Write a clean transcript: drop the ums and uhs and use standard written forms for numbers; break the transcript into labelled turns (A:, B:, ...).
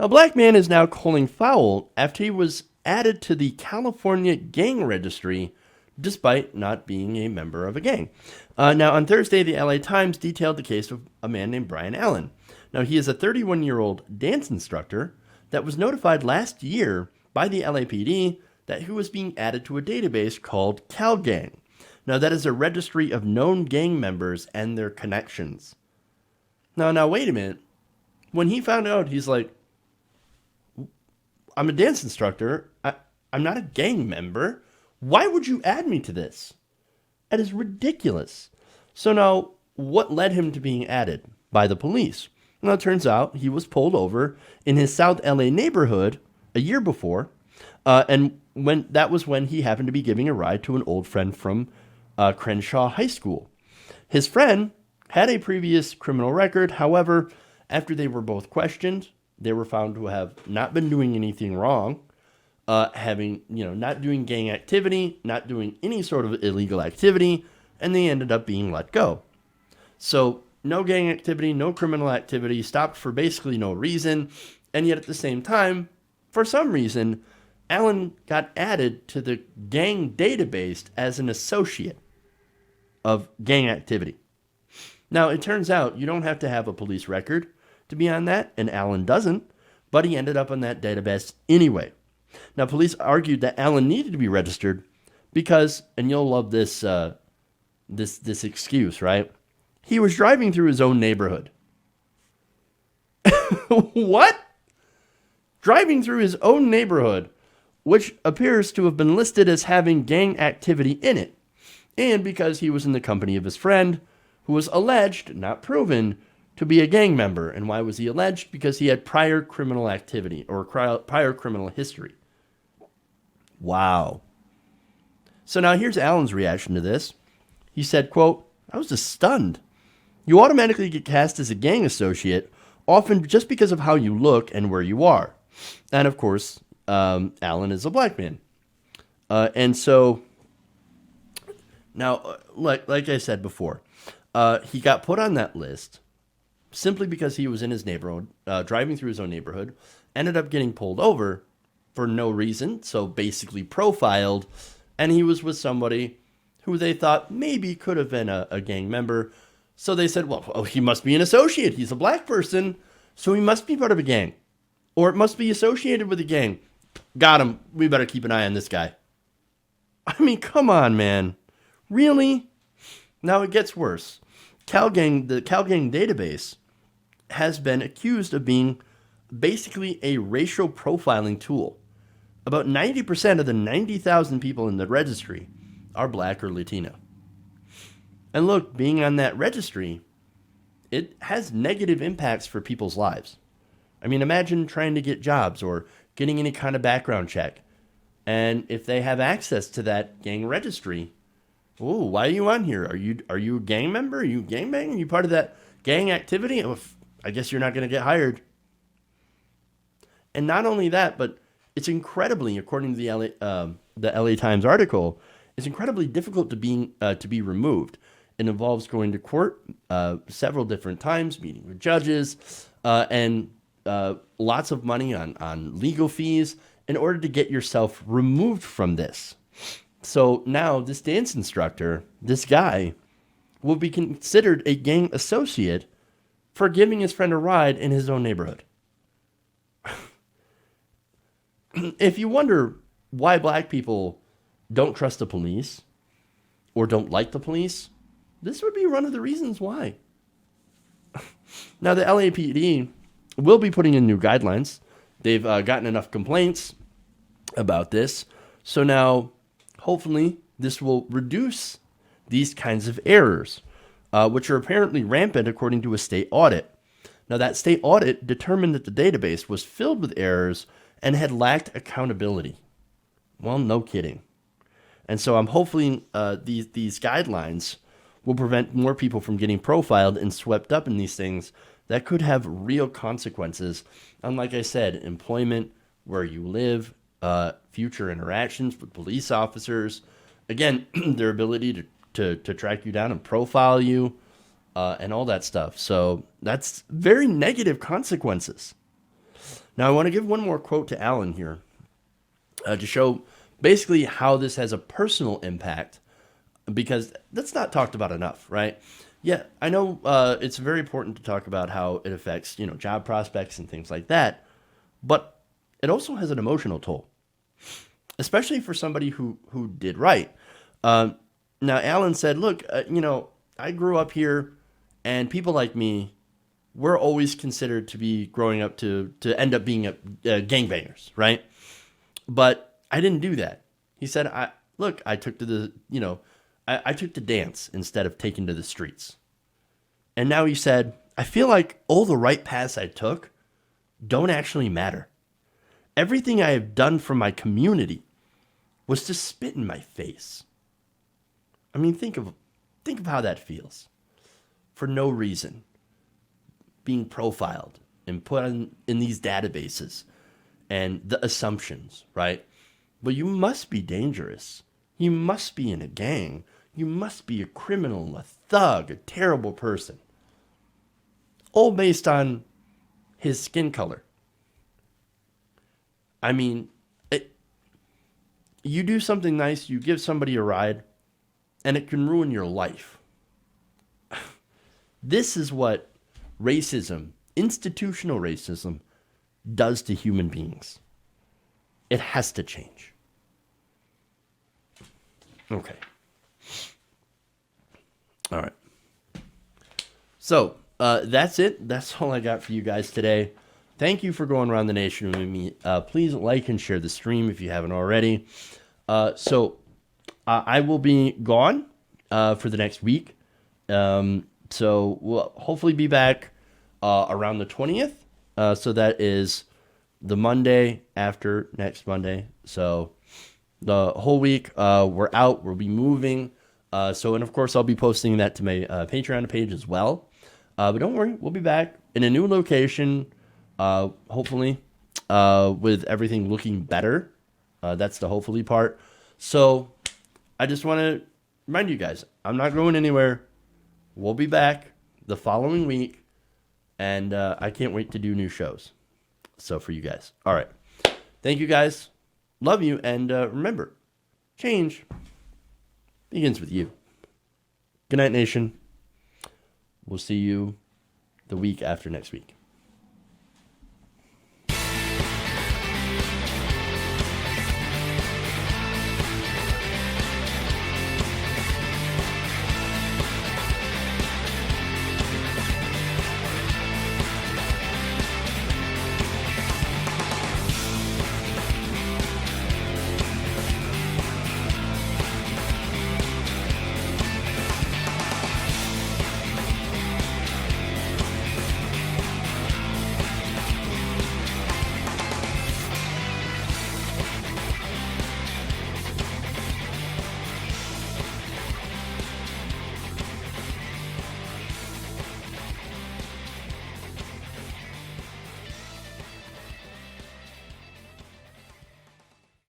A: Now, a black man is now calling foul after he was added to the California gang registry despite not being a member of a gang. Now, on Thursday, the LA Times detailed the case of a man named Brian Allen. Now, he is a 31-year-old dance instructor that was notified last year by the LAPD that he was being added to a database called CalGang. Now, that is a registry of known gang members and their connections. Now, wait a minute. When he found out, he's like, I'm a dance instructor. I'm not a gang member. Why would you add me to this? That is ridiculous. So now, what led him to being added by the police? Well, it turns out he was pulled over in his South LA neighborhood a year before, and that was when he happened to be giving a ride to an old friend from Crenshaw High School. His friend had a previous criminal record. However, after they were both questioned, they were found to have not been doing anything wrong, not doing gang activity, not doing any sort of illegal activity, and they ended up being let go. So no gang activity, no criminal activity, stopped for basically no reason, and yet at the same time, for some reason, Allen got added to the gang database as an associate of gang activity. Now, it turns out you don't have to have a police record to be on that, and Allen doesn't, but he ended up on that database anyway. Now, police argued that Allen needed to be registered because, and you'll love this this excuse, right? He was driving through his own neighborhood. What? Driving through his own neighborhood, which appears to have been listed as having gang activity in it, and because he was in the company of his friend, who was alleged, not proven, to be a gang member. And why was he alleged? Because he had prior criminal activity or prior criminal history. Wow. So now here's Allen's reaction to this. He said, quote, I was just stunned. You automatically get cast as a gang associate, often just because of how you look and where you are. And of course, Allen is a black man. And so now, like I said before, he got put on that list simply because he was in his neighborhood, driving through his own neighborhood, ended up getting pulled over for no reason, so basically profiled, and he was with somebody who they thought maybe could have been a gang member. So they said, well, he must be an associate. He's a black person, so he must be part of a gang. Or it must be associated with a gang. Got him. We better keep an eye on this guy. I mean, come on, man. Really? Now it gets worse. The CalGang database has been accused of being basically a racial profiling tool. About 90% of the 90,000 people in the registry are black or Latino. And look, being on that registry, it has negative impacts for people's lives. I mean, imagine trying to get jobs or getting any kind of background check. And if they have access to that gang registry, oh, why are you on here? Are you a gang member? Are you gangbanging? Are you part of that gang activity? Oh, I guess you're not going to get hired. And not only that, but it's incredibly, according to the LA Times article, it's incredibly difficult to be removed. It involves going to court several different times, meeting with judges, and lots of money on legal fees in order to get yourself removed from this. So now this dance instructor, this guy, will be considered a gang associate for giving his friend a ride in his own neighborhood. If you wonder why black people don't trust the police or don't like the police, this would be one of the reasons why. Now, the LAPD will be putting in new guidelines. They've gotten enough complaints about this. So now, hopefully, this will reduce these kinds of errors, which are apparently rampant according to a state audit. Now, that state audit determined that the database was filled with errors and had lacked accountability. Well, no kidding. And so I'm hoping these guidelines will prevent more people from getting profiled and swept up in these things that could have real consequences on, like I said, employment, where you live, future interactions with police officers. Again, their ability to track you down and profile you, and all that stuff. So that's very negative consequences. Now, I want to give one more quote to Alan here to show basically how this has a personal impact, because that's not talked about enough, right? Yeah, I know it's very important to talk about how it affects, job prospects and things like that, but it also has an emotional toll, especially for somebody who did right. Now, Alan said, look, I grew up here, and people like me, we're always considered to be growing up to end up being gangbangers, right? But I didn't do that. He said, I took to I took to dance instead of taking to the streets. And now he said, I feel like all the right paths I took don't actually matter. Everything I have done for my community was to spit in my face. I mean, think of how that feels. For no reason. Being profiled and put in these databases and the assumptions, right? But you must be dangerous. You must be in a gang. You must be a criminal, a thug, a terrible person. All based on his skin color. I mean, you do something nice, you give somebody a ride, and it can ruin your life. This is what racism, institutional racism, does to human beings. It has to change. Okay. All right. So, that's it. That's all I got for you guys today. Thank you for going around the nation with me. Please like and share the stream if you haven't already. I will be gone for the next week. So we'll hopefully be back around the 20th. So that is the Monday after next Monday. So the whole week we're out. We'll be moving. And of course I'll be posting that to my Patreon page as well. But don't worry, we'll be back in a new location. Hopefully, with everything looking better. That's the hopefully part. So I just want to remind you guys, I'm not going anywhere. We'll be back the following week, and I can't wait to do new shows. So for you guys. All right. Thank you guys. Love you. And remember, change begins with you. Good night, nation. We'll see you the week after next week.